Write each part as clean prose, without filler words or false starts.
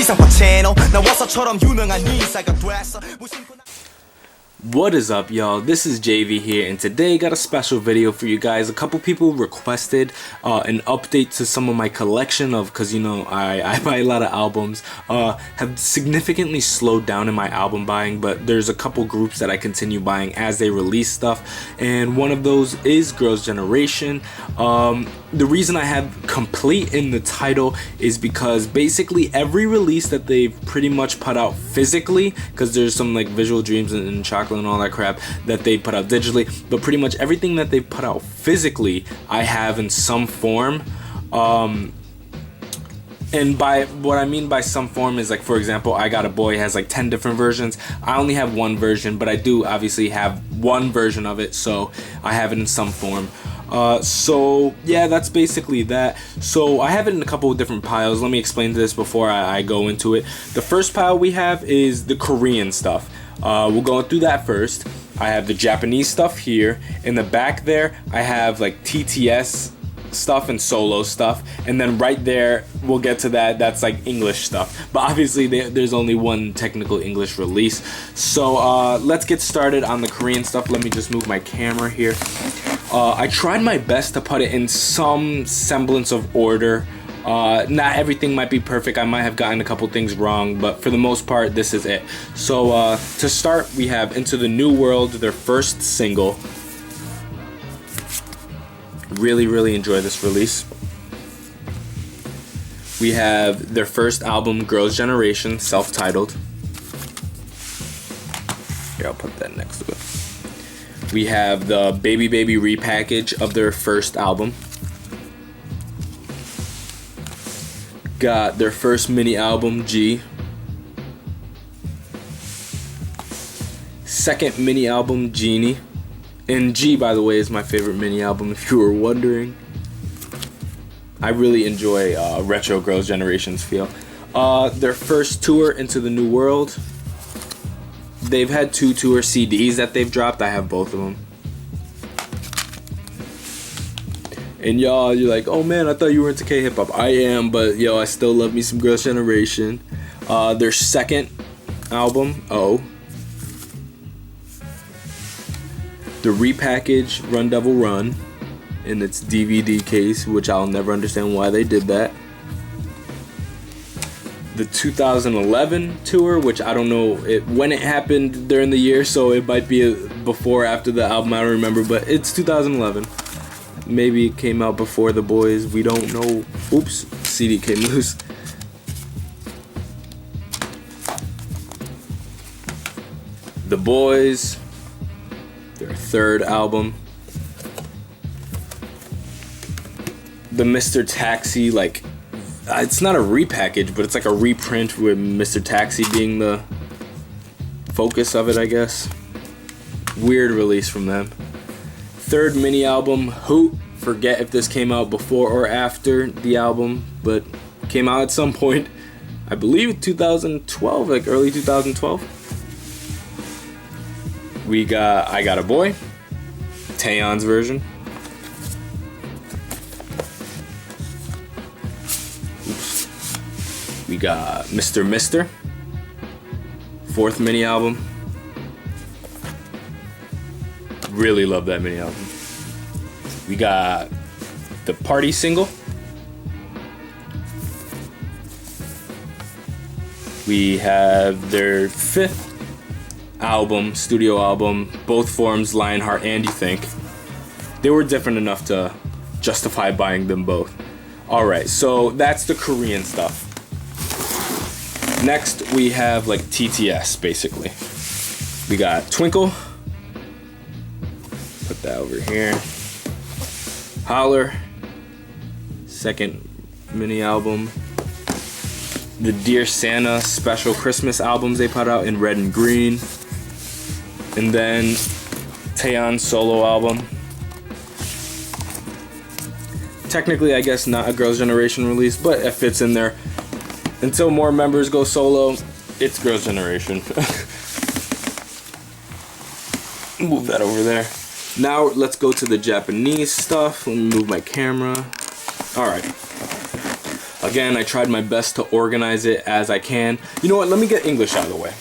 지상파 채널 나와서처럼 유명한 인싸가 됐어. What is up, y'all? This is JV here, and today got a special video for you guys. A couple people requested an update to some of my collection of, because you know I buy a lot of albums. Have significantly slowed down in my album buying, but there's a couple groups that I continue buying as they release stuff, and one of those is Girls' Generation. The reason I have complete in the title is because basically every release that they've pretty much put out physically, because there's some like Visual Dreams and Chocolate and all that crap that they put out digitally, but pretty much everything that they put out physically I have in some form. And by what I mean by some form is, like, for example, I Got a Boy has like 10 different versions. I only have one version, but I do obviously have one version of it, so I have it in some form. So yeah, that's basically that. So I have it in a couple of different piles. Let me explain this before I go into it. The first pile we have is the Korean stuff. We'll go through that first. I have the Japanese stuff here. In the back there, I have like TTS stuff and solo stuff, and then right there we'll get to that's like English stuff, but obviously there's only one technical English release. So let's get started on the Korean stuff. Let me just move my camera here. I tried my best to put it in some semblance of order. Not everything might be perfect. I might have gotten a couple things wrong, but for the most part this is it. So to start, we have Into the New World, their first single. Really enjoy this release. We have their first album, Girls' Generation, self-titled. Here, I'll put that next to it. We have the Baby Baby repackage of their first album. Got their first mini album, G. Second mini album, Genie. And G, by the way, is my favorite mini album, if you were wondering. I really enjoy retro Girls' Generation's feel. Their first tour, Into the New World. They've had 2 tour CDs that they've dropped. I have both of them. And y'all, you're like, oh man, I thought you were into K-hip-hop. I am, but yo, I still love me some Girls' Generation. Their second album, O. The repackage Run Devil Run in its DVD case, which I'll never understand why they did that. The 2011 tour, which I don't know when it happened during the year, so it might be before or after the album, I don't remember, but it's 2011. Maybe it came out before The Boys, we don't know. Oops, CD came loose. The Boys, their third album. The Mr. Taxi, like, it's not a repackage, but it's like a reprint with Mr. Taxi being the focus of it, I guess. Weird release from them. Third mini album, Hoot. Forget if this came out before or after the album, but came out at some point. I believe 2012, like early 2012. We got I Got a Boy, Taeyeon's version. Oops. We got Mr. Mister, fourth mini album. Really love that mini album. We got the Party single. We have their fifth album, studio album, both forms, Lionheart and You Think. They were different enough to justify buying them both. Alright, so that's the Korean stuff. Next we have like TTS, basically. We got Twinkle. Put that over here. Holler. Second mini album. The Dear Santa special Christmas albums they put out in red and green. And then Taeyeon's solo album. Technically, I guess not a Girls' Generation release, but it fits in there. Until more members go solo, it's Girls' Generation. Move that over there. Now let's go to the Japanese stuff. Let me move my camera. Alright. Again, I tried my best to organize it as I can. You know what, let me get English out of the way.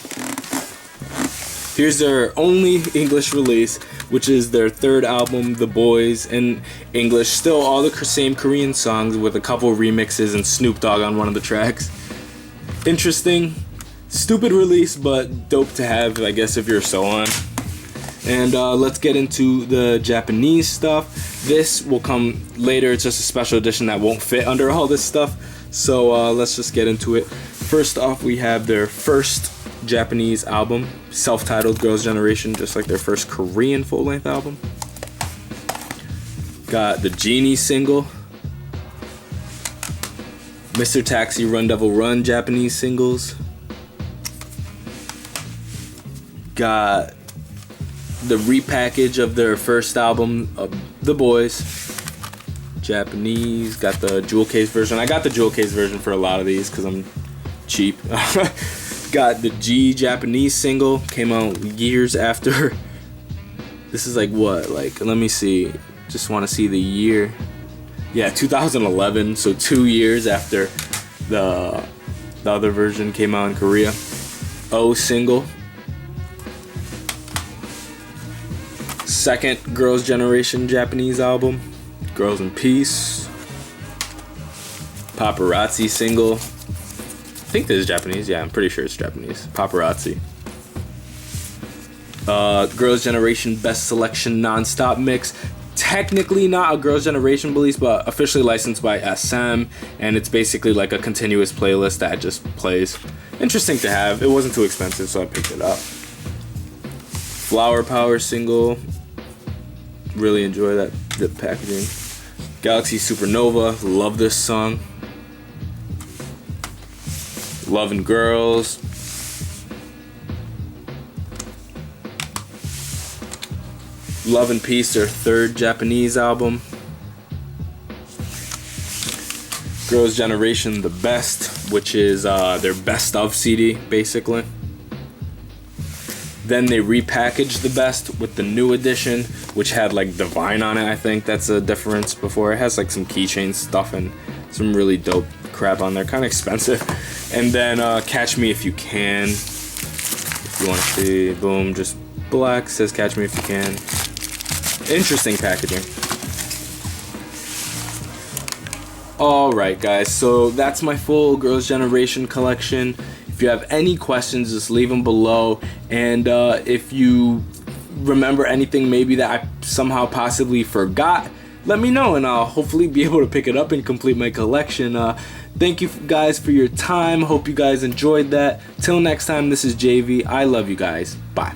Here's their only English release, which is their third album, The Boys, in English. Still all the same Korean songs with a couple remixes and Snoop Dogg on one of the tracks. Interesting, stupid release, but dope to have, I guess, if you're so on. And let's get into the Japanese stuff. This will come later. It's just a special edition that won't fit under all this stuff. So let's just get into it. First off, we have their first Japanese album, self-titled Girls' Generation, just like their first Korean full-length album. Got the Genie single, Mr. Taxi, Run Devil Run Japanese singles. Got the repackage of their first album, The Boys, Japanese. Got the jewel case version. I got the jewel case version for a lot of these because I'm cheap. Got the G Japanese single, came out years after. This is like what? Like, let me see. Just want to see the year. Yeah, 2011. So 2 years after the other version came out in Korea. O single. Second Girls' Generation Japanese album, Girls in Peace. Paparazzi single. I think this is Japanese. Yeah, I'm pretty sure it's Japanese. Paparazzi. Girls' Generation Best Selection Non-Stop Mix. Technically not a Girls' Generation release, but officially licensed by SM, and it's basically like a continuous playlist that just plays. Interesting to have. It wasn't too expensive, so I picked it up. Flower Power single. Really enjoy that packaging. Galaxy Supernova. Love this song. Loving Girls. Love and Peace, their third Japanese album. Girls' Generation The Best, which is their best of CD, basically. Then they repackaged The Best with the new edition, which had like Divine on it, I think. That's a difference before. It has like some keychain stuff and some really dope crap on there. Kind of expensive. And then Catch Me If You Can. If you want to see, boom, just black, says Catch Me If You Can. Interesting packaging. Alright guys, so that's my full Girls' Generation collection. If you have any questions, just leave them below. And if you remember anything maybe that I somehow possibly forgot, let me know and I'll hopefully be able to pick it up and complete my collection. Thank you guys for your time. Hope you guys enjoyed that. Till next time, this is JV. I love you guys. Bye.